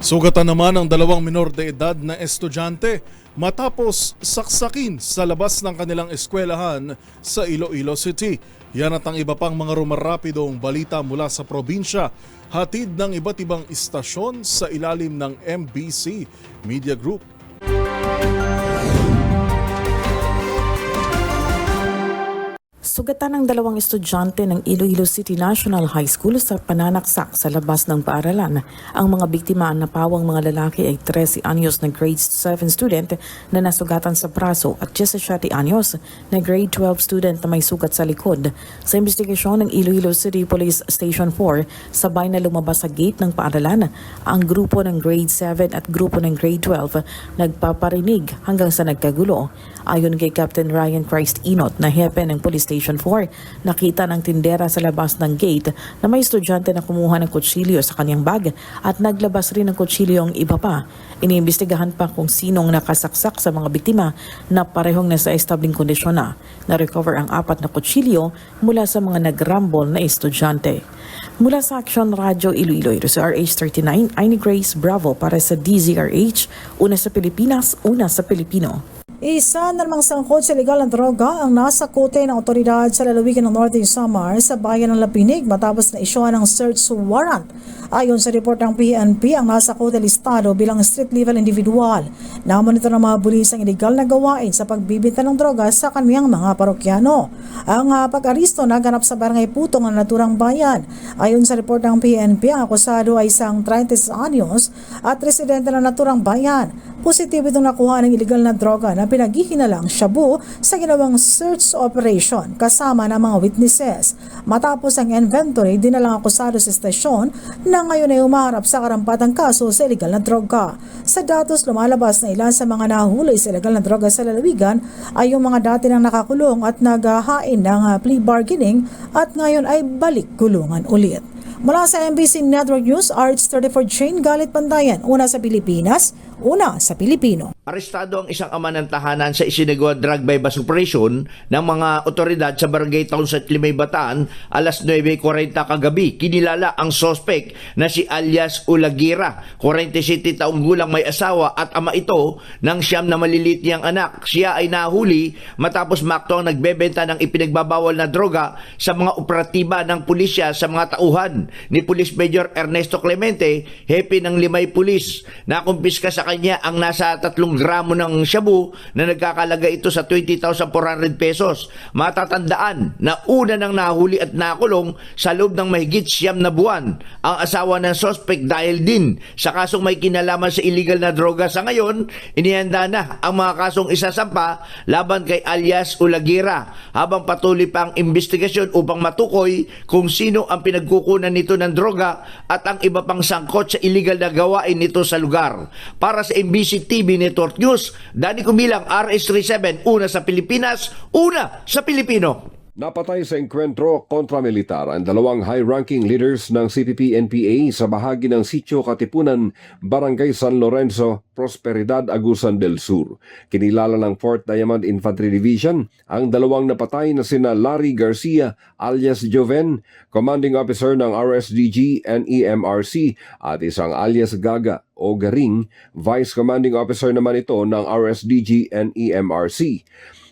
Sugatan naman ang dalawang minor de edad na estudyante matapos saksakin sa labas ng kanilang eskwelahan sa Iloilo City. Yan at ang iba pang mga rumarapidong balita mula sa probinsya, hatid ng iba't ibang istasyon sa ilalim ng MBC Media Group. Sugatan ng dalawang estudyante ng Iloilo City National High School sa pananaksak sa labas ng paaralan. Ang mga biktima na pawang mga lalaki ay 13 anyos na grade 7 student na nasugatan sa braso at 17 anyos na grade 12 student na may sugat sa likod. Sa investigasyon ng Iloilo City Police Station 4, sabay na lumabas sa gate ng paaralan ang grupo ng grade 7 at grupo ng grade 12 nagpaparinig hanggang sa nagkagulo. Ayon kay Captain Ryan Christ Inot na hepe ng Police Station 4, nakita ng tindera sa labas ng gate na may estudyante na kumuha ng kutsilyo sa kanyang bag at naglabas rin ng kutsilyo ang iba pa. Iniimbestigahan pa kung sinong nakasaksak sa mga biktima na parehong nasa establing kondisyon na. Na-recover ang 4 na kutsilyo mula sa mga nagrambol na estudyante. Mula sa Action Radio Iloilo, ito si RH39, ay ni Grace Bravo para sa DZRH, una sa Pilipinas, una sa Pilipino. Isa na namang sangkot sa ilegal na droga ang nasa kote ng otoridad sa lalawigan ng Northern Samar sa bayan ng Lapinig matapos na isyuhan ng search warrant. Ayon sa report ng PNP, ang nasa kote listado bilang street-level individual na monitor ng mga pulis ang ilegal na gawain sa pagbibinta ng droga sa kaniyang mga parokyano. Ang pag-aristo naganap sa barangay Putong ng naturang bayan. Ayon sa report ng PNP, ang akusado ay isang 30 anyos at residente ng naturang bayan. Positibo itong nakuha ng ilegal na droga na pinaghihinalang shabu sa ginawang search operation kasama ng mga witnesses. Matapos ang inventory, dinalang akusado sa estasyon na ngayon ay umaharap sa karampatang kaso sa ilegal na droga. Sa datos, lumalabas na ilan sa mga nahuli sa ilegal na droga sa lalawigan ay yung mga dati nang nakakulong at naghahain ng plea bargaining at ngayon ay balik kulungan ulit. Mula sa MBC Network News, RH34 Jane Galit Pandayan, una sa Pilipinas, una sa Pilipino. Arestado ang isang ama ng tahanan sa isinagawa drug bypass operation ng mga otoridad sa Barangay Townset Limay Bataan alas 9:40 kagabi. Kinilala ang suspect na si alias Ulagira, 47 taong gulang, may asawa at ama ito ng 9 na maliliit niyang anak. Siya ay nahuli matapos makto ang nagbebenta ng ipinagbabawal na droga sa mga operatiba ng pulisya sa mga tauhan ni Police Major Ernesto Clemente, hepe ng Limay Police. Nakumpiska sa kanya ang nasa 3 gramo ng shabu na nagkakalaga ito sa 20,400 pesos. Matatandaan na una nang nahuli at nakulong sa loob ng mahigit 9 na buwan ang asawa ng suspect dahil din sa kasong may kinalaman sa illegal na droga. Sa ngayon, inihanda na ang mga kasong isasampa laban kay alias Ulagira habang patuloy pa ang investigasyon upang matukoy kung sino ang pinagkukunan nito ng droga at ang iba pang sangkot sa illegal na gawain nito sa lugar. Para sa MBC TV Network News, Danny Kumilang, RH37, una sa Pilipinas, una sa Pilipino. Napatay sa enkwentro kontra-militar ang dalawang high-ranking leaders ng CPP-NPA sa bahagi ng Sitio Katipunan, Barangay San Lorenzo, Prosperidad, Agusan del Sur. Kinilala ng 4th Diamond Infantry Division ang dalawang napatay na sina Larry Garcia alias Joven, Commanding Officer ng RSDG NEMRC, at isang alias Gaga o Garing, Vice Commanding Officer naman ito ng RSDG NEMRC.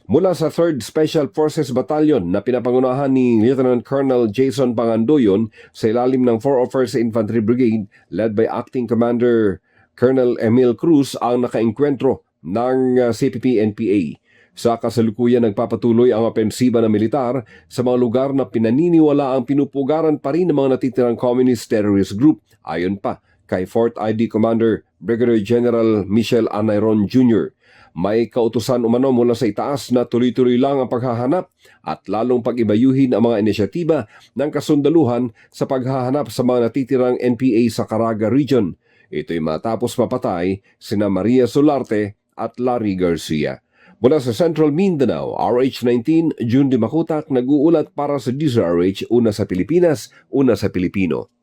Mula sa 3rd Special Forces Battalion na pinapangunahan ni Lieutenant Colonel Jason Pangandoyon sa ilalim ng 401st Infantry Brigade led by Acting Commander Colonel Emil Cruz ang nakaengkwentro ng CPP-NPA. Sa kasalukuyan nagpapatuloy ang opensiba ng militar sa mga lugar na pinaniniwala ang pinupugaran pa rin ng mga natitirang communist terrorist group, ayon pa kay 4th ID Commander Brigadier General Michel Anayron Jr. May kautusan umano mula sa itaas na tuloy-tuloy lang ang paghahanap at lalong pag-ibayuhin ang mga inisyatiba ng kasundaluhan sa paghahanap sa mga natitirang NPA sa Caraga Region. Ito'y matapos mapatay sina Maria Solarte at Larry Garcia. Mula sa Central Mindanao, RH19, June Di Makutak, nag-uulat para sa DZRH, una sa Pilipinas, una sa Pilipino.